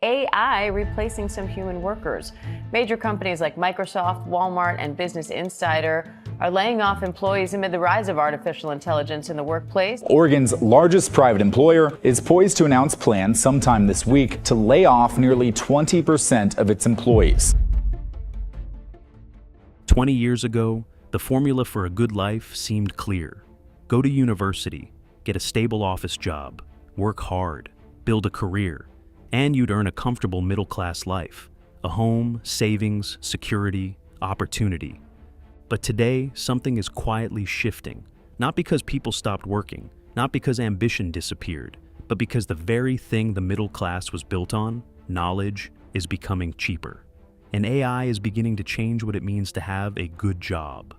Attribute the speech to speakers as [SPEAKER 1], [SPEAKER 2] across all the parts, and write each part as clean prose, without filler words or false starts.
[SPEAKER 1] AI replacing some human workers. Major companies like Microsoft, Walmart, and Business Insider are laying off employees amid the rise of artificial intelligence in the workplace.
[SPEAKER 2] Oregon's largest private employer is poised to announce plans sometime this week to lay off nearly 20% of its employees.
[SPEAKER 3] 20 years ago, the formula for a good life seemed clear. Go to university, get a stable office job, work hard, build a career, and you'd earn a comfortable middle-class life, a home, savings, security, opportunity. But today, something is quietly shifting, not because people stopped working, not because ambition disappeared, but because the very thing the middle class was built on, knowledge, is becoming cheaper. And AI is beginning to change what it means to have a good job.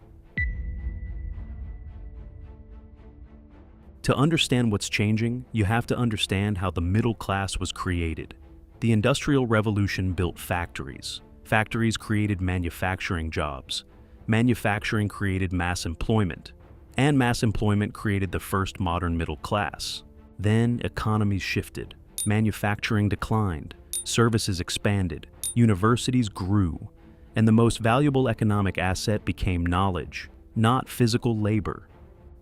[SPEAKER 3] To understand what's changing, you have to understand how the middle class was created. The Industrial Revolution built factories. Factories created manufacturing jobs. Manufacturing created mass employment. And mass employment created the first modern middle class. Then economies shifted. Manufacturing declined. Services expanded. Universities grew. And the most valuable economic asset became knowledge, not physical labor.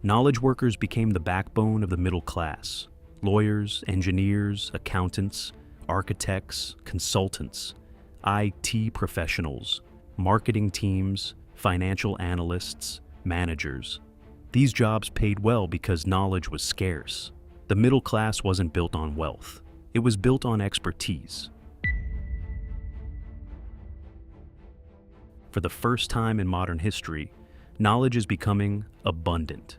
[SPEAKER 3] Knowledge workers became the backbone of the middle class. Lawyers, engineers, accountants, architects, consultants, IT professionals, marketing teams, financial analysts, managers. These jobs paid well because knowledge was scarce. The middle class wasn't built on wealth. It was built on expertise. For the first time in modern history, knowledge is becoming abundant.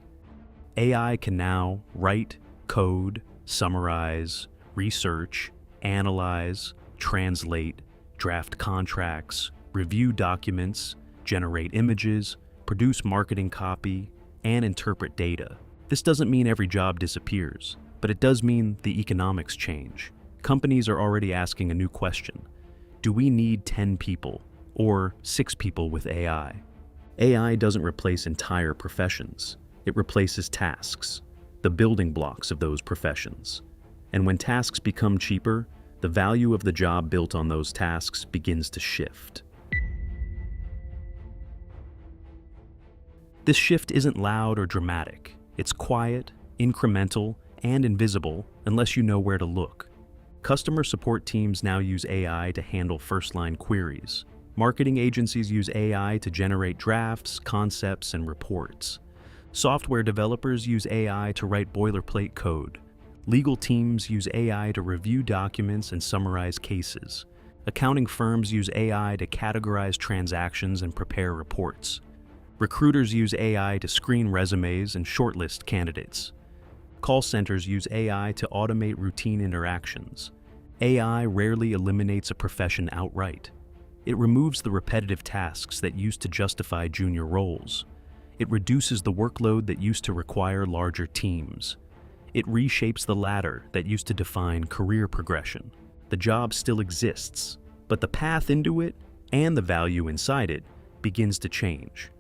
[SPEAKER 3] AI can now write, code, summarize, research, analyze, translate, draft contracts, review documents, generate images, produce marketing copy, and interpret data. This doesn't mean every job disappears, but it does mean the economics change. Companies are already asking a new question. Do we need 10 people or 6 people with AI? AI doesn't replace entire professions. It replaces tasks, the building blocks of those professions. And when tasks become cheaper, the value of the job built on those tasks begins to shift. This shift isn't loud or dramatic. It's quiet, incremental, and invisible unless you know where to look. Customer support teams now use AI to handle first-line queries. Marketing agencies use AI to generate drafts, concepts, and reports. Software developers use AI to write boilerplate code. Legal teams use AI to review documents and summarize cases. Accounting firms use AI to categorize transactions and prepare reports. Recruiters use AI to screen resumes and shortlist candidates. Call centers use AI to automate routine interactions. AI rarely eliminates a profession outright. It removes the repetitive tasks that used to justify junior roles. It reduces the workload that used to require larger teams. It reshapes the ladder that used to define career progression. The job still exists, but the path into it and the value inside it begins to change.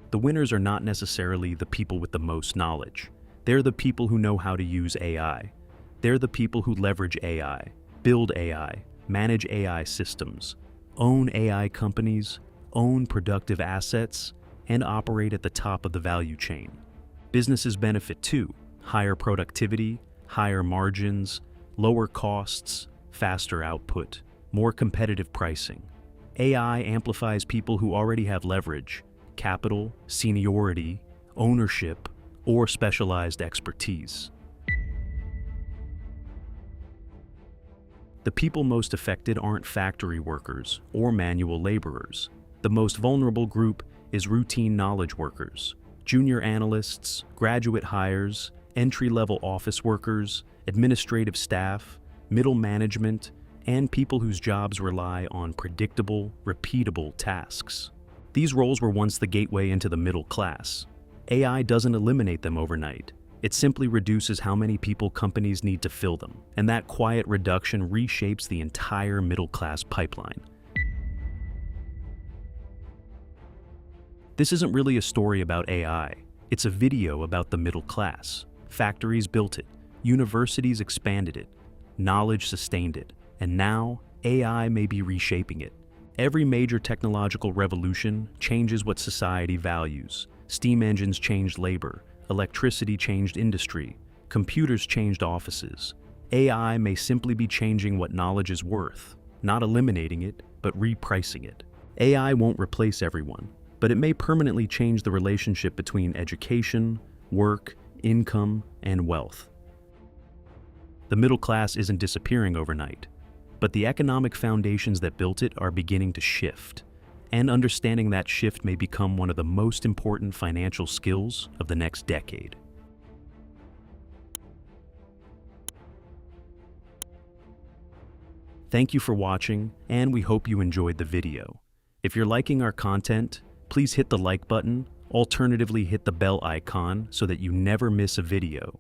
[SPEAKER 3] The winners are not necessarily the people with the most knowledge. They're the people who know how to use AI. They're the people who leverage AI, build AI, manage AI systems, own AI companies, own productive assets, and operate at the top of the value chain. Businesses benefit too: higher productivity, higher margins, lower costs, faster output, more competitive pricing. AI amplifies people who already have leverage, capital, seniority, ownership, or specialized expertise. The people most affected aren't factory workers or manual laborers. The most vulnerable group is routine knowledge workers, junior analysts, graduate hires, entry-level office workers, administrative staff, middle management, and people whose jobs rely on predictable, repeatable tasks. These roles were once the gateway into the middle class. AI doesn't eliminate them overnight. It simply reduces how many people companies need to fill them, and that quiet reduction reshapes the entire middle-class pipeline. This isn't really a story about AI. It's a video about the middle class. Factories built it. Universities expanded it, knowledge sustained it, and now AI may be reshaping it. Every major technological revolution changes what society values. Steam engines changed labor, electricity changed industry, computers changed offices. AI may simply be changing what knowledge is worth, not eliminating it, but repricing it. AI won't replace everyone, but it may permanently change the relationship between education, work, income, and wealth. The middle class isn't disappearing overnight, but the economic foundations that built it are beginning to shift, and understanding that shift may become one of the most important financial skills of the next decade. Thank you for watching, and we hope you enjoyed the video. If you're liking our content, please hit the like button. Alternatively, hit the bell icon so that you never miss a video.